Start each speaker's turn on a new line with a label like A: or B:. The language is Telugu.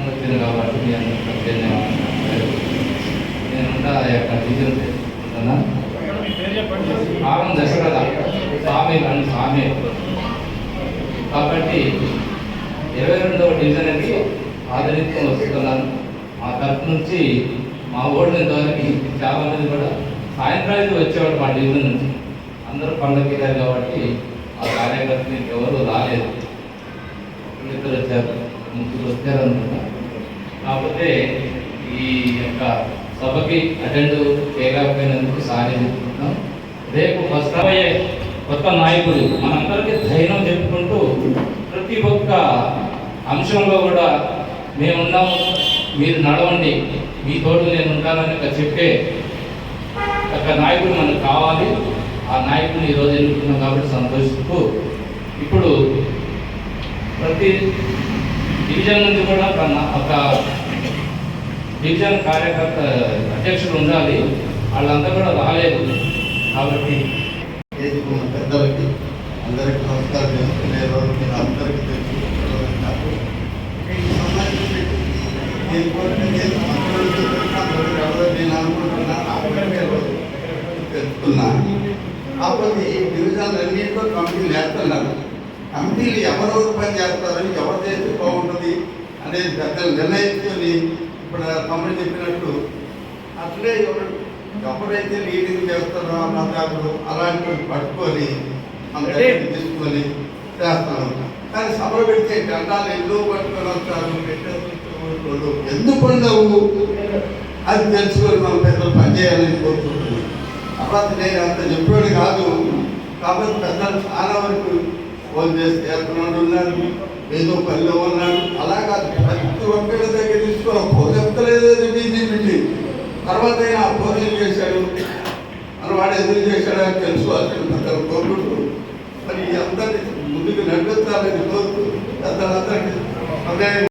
A: వచ్చింది కాబట్టి మీ అందరికీ నేనుంటా ఆ యొక్క డివిజన్ ఆరం దశరథ స్వామి అని స్వామి కాబట్టి 22వ డివిజన్కి ఆదరించుకొని వస్తున్నాను. మా తరఫు నుంచి మా ఓడిన ఇంతవరకు చాలామంది కూడా సాయంత్రానికి వచ్చేవాడు మా డివిజన్ నుంచి. అందరూ పండుగ కాబట్టి ఆ కార్యకర్తలు ఎవరు రాలేదు. ఇద్దరు వచ్చారు, ముగ్గురు వచ్చారు అనుకుంటా. కాకపోతే ఈ యొక్క సభకి అటెండ్ చేయలేకపోయినందుకు సారీ చెప్పుకుంటాం. రేపు ఫస్ట్ అయ్యే కొత్త నాయకులు మనందరికీ ధైర్యం చెప్పుకుంటూ ప్రతి ఒక్క అంశంలో కూడా మేమున్నాం, మీరు నడవండి, మీ తోడు నేను ఉంటానని చెప్పే ఒక నాయకుడు మనకు కావాలి. ఆ నాయకుడిని ఈరోజు ఎన్నుకున్నాం కాబట్టి సంతోషిస్తూ ఇప్పుడు ప్రతి డివిజన్ నుంచి కూడా ఒక డివిజన్ కార్యకర్త అధ్యక్షుడు ఉండాలి. వాళ్ళంతా కూడా రాలేదు కాబట్టి
B: పెద్దలకి అందరికీ నమస్కారం చేసుకునే రోజు మీరు అందరికీ తెలుసుకున్నా. కాకపోతే ఈ డివిజన్లు అన్నింటిలో కమిటీలు వేస్తున్నారు. కమిటీలు ఎవరెవరు పని చేస్తారని ఎవరు చేస్తే బాగుంటుంది అనేది పెద్దలు నిర్ణయించుకొని ఇప్పుడు కమిటీ చెప్పినట్టు అట్లే ఎవరైతే లీడింగ్ చేస్తారో మతాలు అలాంటివి పట్టుకొని మన తీసుకొని చేస్తాను. కానీ సభ పెడితే గంటలు ఎందుకు పట్టుకొని వస్తారు, ఎందుకు ఉండవు అది తెలుసుకొని మన పెద్దలు పనిచేయాలని కోరుకుంటున్నాను. తర్వాత నేను అంత చెప్పేది కాదు కాబట్టి పెద్దలు చాలా వరకు ఫోన్ చేసి చేస్తున్నాడు ఉన్నాడు, ఏదో పనిలో ఉన్నాడు. అలా కాదు, ప్రతి ఒక్కరి దగ్గర తీసుకో ఫోన్ చెప్తలేదు పెట్టి తర్వాత అయినా ఫోన్ చేశాడు అని వాడు ఎందుకు చేశాడో తెలుసుకోవాల్సిన పెద్దలు కోరుకుంటూ మరి అందరినీ ముందుకు నడిపించాలని కోరుతూ పెద్దలందరికీ